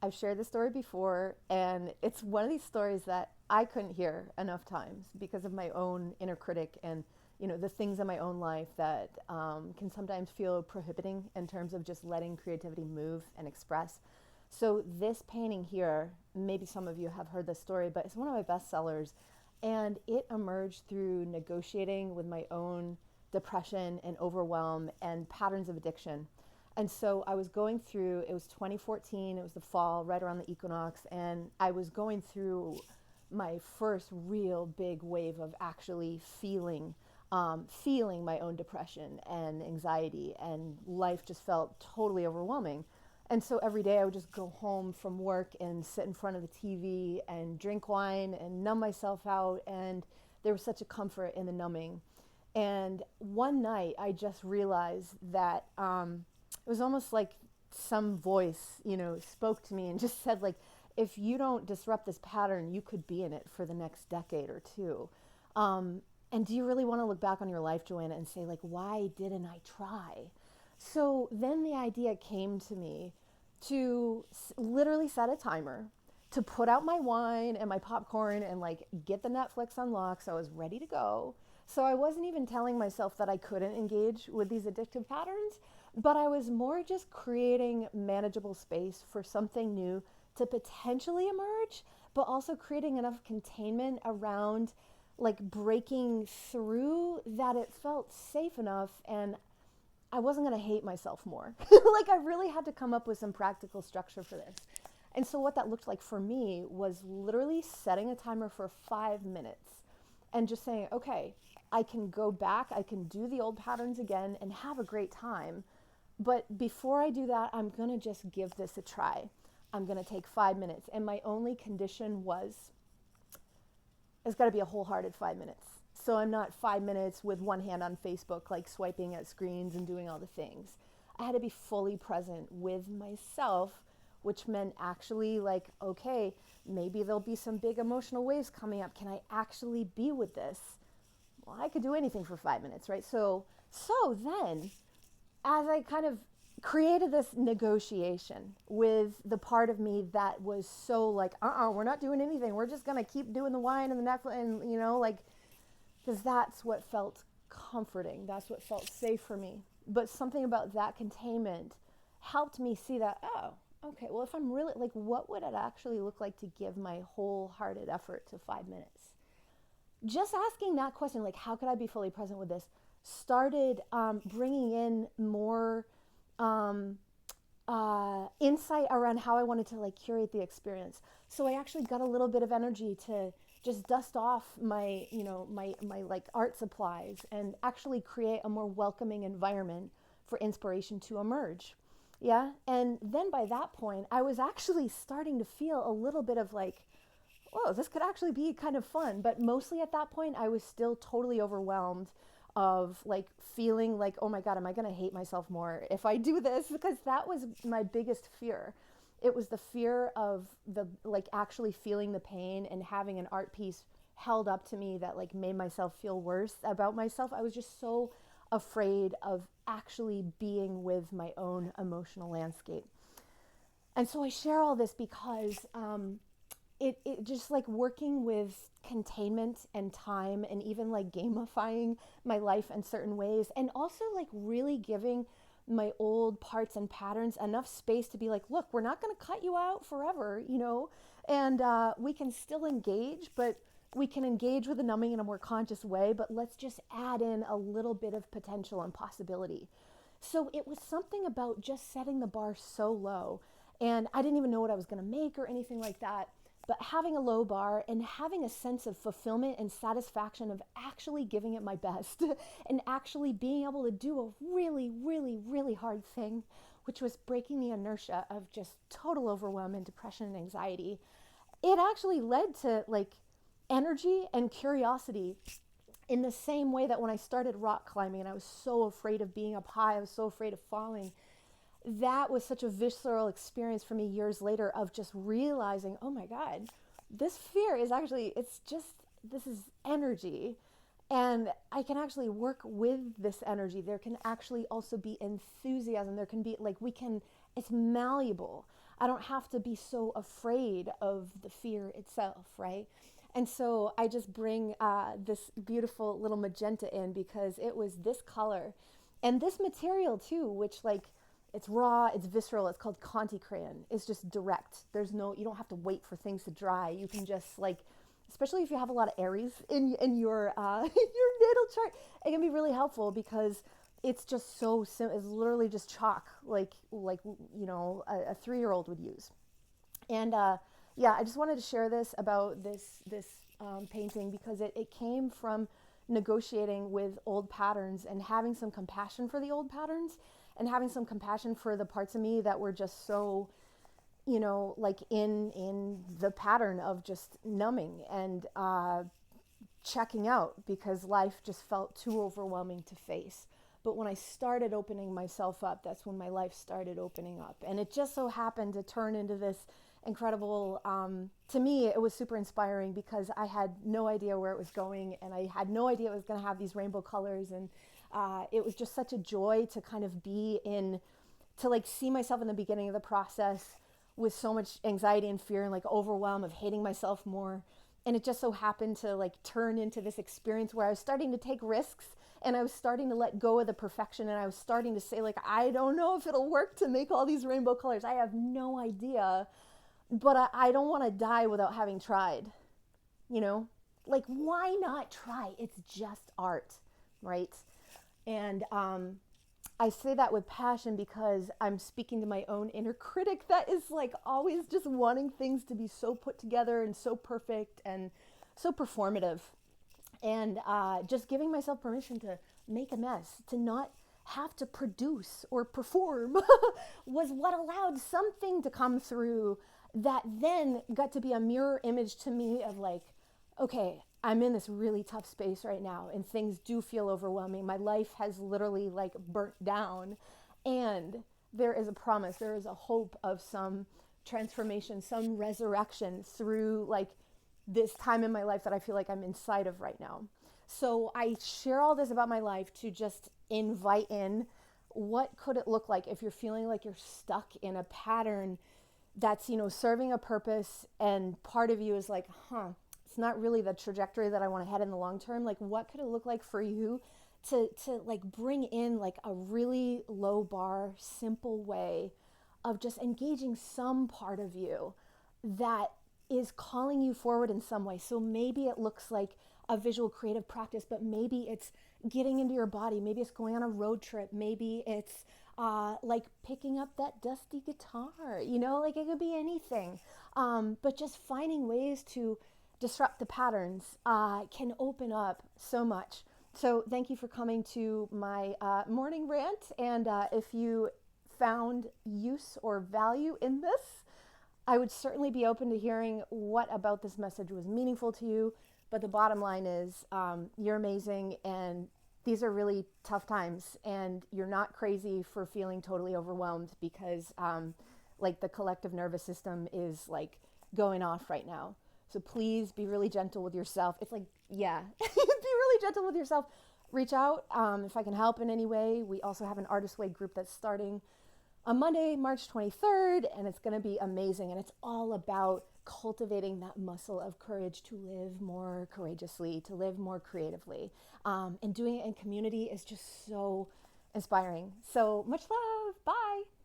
I've shared this story before, and it's one of these stories that I couldn't hear enough times because of my own inner critic and the things in my own life that can sometimes feel prohibiting in terms of just letting creativity move and express. So this painting here, maybe some of you have heard this story, but it's one of my best sellers, and it emerged through negotiating with my own depression and overwhelm and patterns of addiction. And so I was going through, it was 2014, it was the fall, right around the equinox, and I was going through my first real big wave of actually feeling my own depression and anxiety, and life just felt totally overwhelming. And so every day I would just go home from work and sit in front of the TV and drink wine and numb myself out. And there was such a comfort in the numbing. And one night I just realized that it was almost like some voice, spoke to me and just said, like, if you don't disrupt this pattern, you could be in it for the next decade or two. And do you really want to look back on your life, Joanna, and say, like, why didn't I try? So then the idea came to me to literally set a timer, to put out my wine and my popcorn and like get the Netflix unlocked so I was ready to go. So I wasn't even telling myself that I couldn't engage with these addictive patterns, but I was more just creating manageable space for something new to potentially emerge, but also creating enough containment around like breaking through that it felt safe enough and I wasn't going to hate myself more. Like I really had to come up with some practical structure for this. And so what that looked like for me was literally setting a timer for 5 minutes and just saying, okay, I can go back, I can do the old patterns again and have a great time. But before I do that, I'm going to just give this a try. I'm going to take 5 minutes. And my only condition was it's got to be a wholehearted 5 minutes. So I'm not 5 minutes with one hand on Facebook, like swiping at screens and doing all the things. I had to be fully present with myself, which meant actually like, okay, maybe there'll be some big emotional waves coming up. Can I actually be with this? Well, I could do anything for 5 minutes, right? So then, as I kind of created this negotiation with the part of me that was so like, we're not doing anything. We're just gonna keep doing the wine and the Netflix, and like, because that's what felt comforting. That's what felt safe for me. But something about that containment helped me see that, oh, okay, well, if I'm really, like, what would it actually look like to give my wholehearted effort to 5 minutes? Just asking that question, like, how could I be fully present with this, started bringing in more insight around how I wanted to, like, curate the experience. So I actually got a little bit of energy to just dust off my, my like art supplies and actually create a more welcoming environment for inspiration to emerge. Yeah. And then by that point, I was actually starting to feel a little bit of like, whoa, this could actually be kind of fun. But mostly at that point, I was still totally overwhelmed of like feeling like, oh my God, am I going to hate myself more if I do this? Because that was my biggest fear. It was the fear of the like actually feeling the pain and having an art piece held up to me that like made myself feel worse about myself. I was just so afraid of actually being with my own emotional landscape. And so I share all this because it just like working with containment and time and even like gamifying my life in certain ways, and also like really giving my old parts and patterns enough space to be like, look, we're not going to cut you out forever, and we can still engage, but we can engage with the numbing in a more conscious way, but let's just add in a little bit of potential and possibility. So it was something about just setting the bar so low, and I didn't even know what I was going to make or anything like that. But having a low bar and having a sense of fulfillment and satisfaction of actually giving it my best and actually being able to do a really, really, really hard thing, which was breaking the inertia of just total overwhelm and depression and anxiety, it actually led to like energy and curiosity in the same way that when I started rock climbing and I was so afraid of being up high, I was so afraid of falling, that was such a visceral experience for me years later of just realizing, oh my God, this fear is actually, this is energy. And I can actually work with this energy. There can actually also be enthusiasm. There can be it's malleable. I don't have to be so afraid of the fear itself, right? And so I just bring this beautiful little magenta in because it was this color and this material too, which like it's raw, it's visceral, it's called Conti crayon. It's just direct. There's no, you don't have to wait for things to dry. You can just like, especially if you have a lot of Aries in your in your natal chart, it can be really helpful because it's just so simple. It's literally just chalk, like you know a 3-year-old would use. And yeah, I just wanted to share this about this painting because it came from negotiating with old patterns and having some compassion for the old patterns and having some compassion for the parts of me that were just so, you know, like in the pattern of just numbing and checking out because life just felt too overwhelming to face. But when I started opening myself up, that's when my life started opening up. And it just so happened to turn into this incredible, to me, it was super inspiring because I had no idea where it was going and I had no idea it was going to have these rainbow colors. And it was just such a joy to kind of be in, to like see myself in the beginning of the process with so much anxiety and fear and like overwhelm of hating myself more. And it just so happened to like turn into this experience where I was starting to take risks and I was starting to let go of the perfection and I was starting to say like, I don't know if it'll work to make all these rainbow colors. I have no idea, but I don't want to die without having tried, you know? Like, why not try? It's just art, right? And I say that with passion because I'm speaking to my own inner critic that is like always just wanting things to be so put together and so perfect and so performative. And just giving myself permission to make a mess, to not have to produce or perform was what allowed something to come through that then got to be a mirror image to me of like, okay, I'm in this really tough space right now and things do feel overwhelming. My life has literally like burnt down and there is a promise, there is a hope of some transformation, some resurrection through like this time in my life that I feel like I'm inside of right now. So I share all this about my life to just invite in what could it look like if you're feeling like you're stuck in a pattern that's, you know, serving a purpose and part of you is like, it's not really the trajectory that I want to head in the long term. Like what could it look like for you to like bring in like a really low bar, simple way of just engaging some part of you that is calling you forward in some way. So maybe it looks like a visual creative practice, but maybe it's getting into your body. Maybe it's going on a road trip. Maybe it's like picking up that dusty guitar, you know, like it could be anything. But just finding ways to disrupt the patterns can open up so much. So thank you for coming to my morning rant. And if you found use or value in this, I would certainly be open to hearing what about this message was meaningful to you. But the bottom line is you're amazing and these are really tough times and you're not crazy for feeling totally overwhelmed because like the collective nervous system is like going off right now. So please be really gentle with yourself. It's like, yeah, be really gentle with yourself. Reach out if I can help in any way. We also have an Artist Way group that's starting on Monday, March 23rd, and it's going to be amazing. And it's all about cultivating that muscle of courage to live more courageously, to live more creatively. And doing it in community is just so inspiring. So much love. Bye.